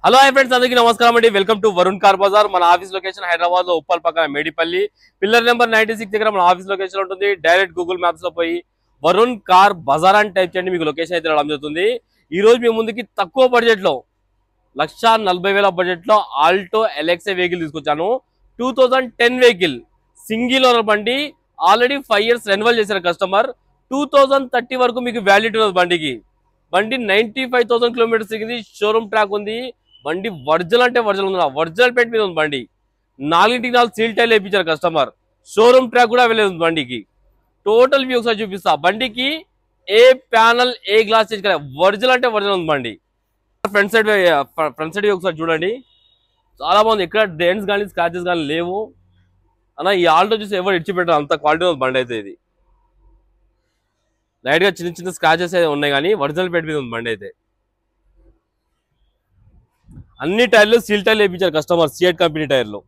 Hello hi friends, అందరికీ నమస్కారం అండి. Welcome to Varun car Bazaar. మన ఆఫీస్ లొకేషన్ హైదరాబాద్ లో ఉప్పల్ పక్కన మేడిపల్లి పిల్లర్ నెంబర్ 96 దగ్గర మన ఆఫీస్ లొకేషన్ ఉంటుంది. డైరెక్ట్ గూగుల్ మ్యాప్స్ లో పోయి వరుణ్ కార్ బజార్ అని టైప్ చేయండి, మీకు లొకేషన్ అయితే రావడం జరుగుతుంది. ఈ రోజు మీ ముందుకి తక్కువ బడ్జెట్ లో 1,40,000 బడ్జెట్ లో ఆల్టో ఎల్ఎక్స్ఐ వెహికల్ తీసుకొచ్చాను. 2010 వెహికల్, సింగిల్ ఓనర్ బండి. ఆల్రెడీ 5 years రెన్యువల్ చేశారు కస్టమర్. 2030 వరకు మీకు వ్యాలిడిటీ ఉన్నది బండికి. బండి 95,000 కిలోమీటర్స్ తిరిగింది. షోరూమ్ ట్రాక్ ఉంది. బండి ఒరిజినల్ అంటే ఒరిజినల్ ఉంది, ఒరిజినల్ పెయింట్ మీద ఉంది బండి. 4 సీల్ టైల్ వేయించారు కస్టమర్. షోరూమ్ ట్రాక్ కూడా అవైలబుల్ ఉంది బండికి. టోటల్ వ్యూ ఒకసారి చూపిస్తా. బండికి ఏ ప్యానల్ ఏ గ్లాస్ చేంజ్ కదా, ఒరిజినల్ అంటే ఒరిజినల్ ఉంది బండి. ఫ్రంట్ సైడ్ ఒకసారి చూడండి, చాలా బాగుంది. ఎక్కడ డెంట్స్ కానీ స్క్రాచెస్ కానీ లేవు అన్న. ఈ ఆల్టో చూసి ఎవరు ఇచ్చిపెట్టారు, అంత క్వాలిటీ ఉంది బండి అయితే. ఇది లైట్ గా చిన్న చిన్న స్క్రాచెస్ అయితే ఉన్నాయి కానీ ఒరిజినల్ పెయింట్ మీద ఉంది బండి అయితే. అన్ని టైర్లు సీల్ టైర్లు వేయించారు కస్టమర్, సిఎట్ కంపెనీ టైర్లు.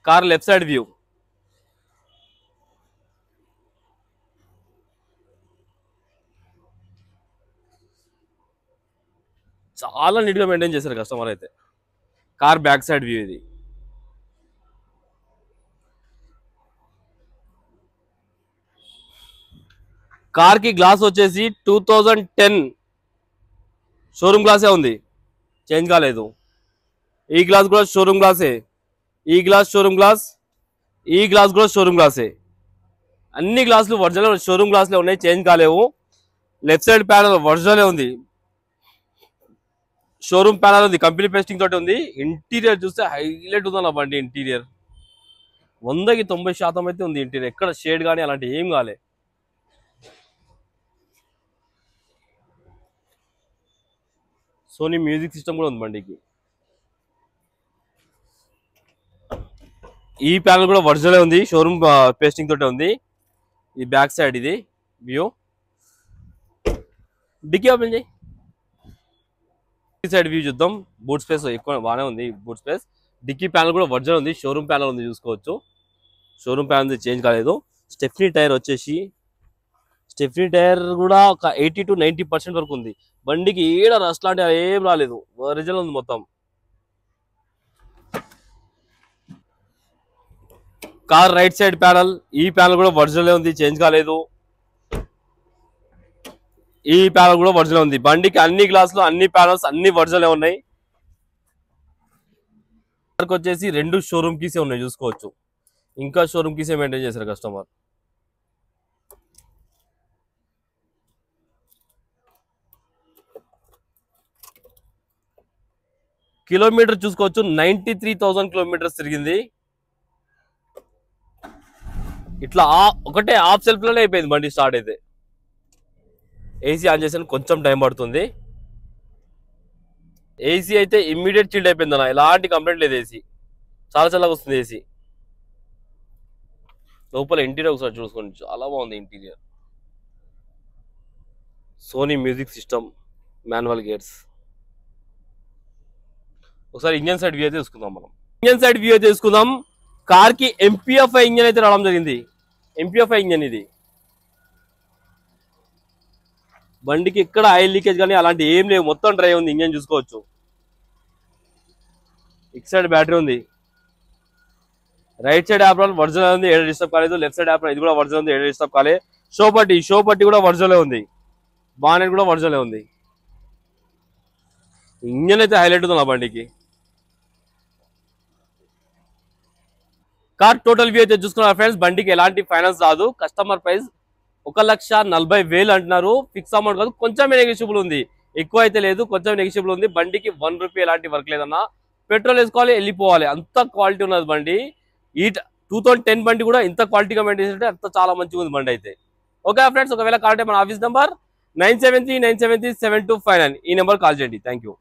కార్ లెఫ్ట్ సైడ్ వ్యూ, చాలా నీట్ గా మెయింటైన్ చేశారు కస్టమర్ అయితే. కార్ బ్యాక్ సైడ్ వ్యూ ఇది. కార్ కి గ్లాస్ వచ్చేసి 2010 షోరూమ్ గ్లాసే ఉంది, చేంజ్ కాలేదు. ఈ గ్లాస్ కూడా షోరూమ్ గ్లాసే, ఈ గ్లాస్ షోరూమ్ గ్లాస్, ఈ గ్లాస్ కూడా షోరూమ్ గ్లాసే. అన్ని గ్లాసులు ఒరిజినల్ షోరూమ్ గ్లాసులే ఉన్నాయి, చేంజ్ కాలేవు. లెఫ్ట్ సైడ్ ప్యానల్ ఒరిజినలే ఉంది, షోరూమ్ ప్యానల్ ఉంది, కంపెనీ పేస్టింగ్ తోటి ఉంది. ఇంటీరియర్ చూస్తే హైలైట్ ఉందన్న బండి. ఇంటీరియర్ 100కి 90% అయితే ఉంది. ఇంటీరియర్ ఎక్కడ షేడ్ కానీ అలాంటి ఏం కాలే. సోనీ మ్యూజిక్ సిస్టమ్ కూడా ఉంది బండికి. ఈ ప్యానల్ కూడా ఒరిజినల్ ఉంది, షోరూమ్ పేస్టింగ్ తోటే ఉంది. ఈ బ్యాక్ సైడ్ ఇది వ్యూ. డిక్కీ ఓపెన్ చేయి. ఈ సైడ్ వ్యూ చూద్దాం. బూట్ స్పేస్ ఎక్కువ బాగానే ఉంది, బూట్ స్పేస్. డిక్కీ ప్యానల్ కూడా ఒరిజినల్ ఉంది, షోరూమ్ ప్యానల్ ఉంది, చూసుకోవచ్చు. షోరూమ్ ప్యానల్ చేంజ్ కాలేదు. స్టెఫ్నీ టైర్ వచ్చేసి, స్టెఫ్నీ టైర్ కూడా ఒక 80 to 90% వరకు ఉంది. బండికి ఏడ రస్ట్ లాంటి ఏం రాలేదు, ఒరిజినల్ ఉంది మొత్తం. కార్ రైట్ సైడ్ ప్యానల్, ఈ ప్యానల్ కూడా ఒరిజినల్ ఉంది, చేంజ్ కాలేదు. ఈ ప్యానల్ కూడా ఒరిజినల్ ఉంది. బండికి అన్ని గ్లాసులు అన్ని ప్యానల్స్ అన్ని ఒరిజినల్ ఉన్నాయి. కార్కి వచ్చేసి 2 షోరూమ్ కీసే ఉన్నాయి, చూసుకోవచ్చు. ఇంకా షోరూమ్ కీసే మెయింటైన్ చేశారు కస్టమర్. కిలోమీటర్ చూసుకోవచ్చు, 93,000 కిలోమీటర్స్ తిరిగింది. ఇట్లా ఒకటే హాఫ్ సెల్ఫ్ లోనే అయిపోయింది బండి స్టార్ట్ అయితే. ఏసీ ఆన్ చేసాను, కొంచెం టైం పడుతుంది. ఏసీ అయితే ఇమ్మీడియట్ చిల్డ్ అయిపోయింది అన్న, ఎలాంటి కంప్లైంట్ లేదు. ఏసీ చాలా చల్లగా వస్తుంది ఏసీ. లోపల ఇంటీరియర్ ఒకసారి చూసుకోండి, చాలా బాగుంది interior. Sony music system, manual gears. ఒకసారి ఇంజన్ సైడ్ వ్యూ అయితే తీసుకుందాం మనం. ఇంజన్ సైడ్ వ్యూ అయితే తీసుకుందాం. కార్ కి ఎంపీఎఫ్ఐ ఇంజన్ అయితే రావడం జరిగింది. ఎంపీఎఫ్ఐ ఇంజన్ ఇది. బండికి ఎక్కడ ఆయిల్ లీకేజ్ కానీ అలాంటి ఏం లేవు, మొత్తం డ్రై ఉంది. ఇంజన్ చూసుకోవచ్చు. ఇక్ సైడ్ బ్యాటరీ ఉంది. రైట్ సైడ్ యాప్రాన్ ఒరిజినల్ ఉంది, ఏడ డిస్టర్బ్ కాలేదు. లెఫ్ట్ సైడ్ యాప్రాన్ ఇది కూడా ఒరిజినల్ ఉంది, ఏడ డిస్టర్బ్ కాలే. షో పట్టి కూడా ఒరిజినల్ ఉంది. బానెట్ కూడా ఒరిజినల్ ఉంది. ఇంజన్ అయితే హైలైట్ ఉంది నా బండికి. కార్ టోటల్ వ్యూ అయితే చూసుకున్నారు ఫ్రెండ్స్. బండికి ఎలాంటి ఫైనాన్స్ రాదు. కస్టమర్ ప్రైస్ 1,40,000 అంటున్నారు. ఫిక్స్ అమౌంట్ కాదు, కొంచెం నెగిషియబుల్ ఉంది, ఎక్కువ అయితే లేదు, కొంచెం నెగిషియబుల్ ఉంది. బండికి 1 రూపీ ఎలాంటి వర్క్ లేదన్నా. పెట్రోల్ వేసుకోవాలి, వెళ్ళిపోవాలి, అంత క్వాలిటీ ఉన్నది బండి. ఈ 2010 బండి కూడా ఇంత క్వాలిటీగా మెయింటైన్ చేస్తే అంత చాలా మంచిగా ఉంది బండి అయితే. ఓకే ఫ్రెండ్స్, ఒకవేళ కాల్ అంటే మన ఆఫీస్ నెంబర్ 973-973-7259, ఈ నెంబర్ కాల్ చేయండి. Thank you.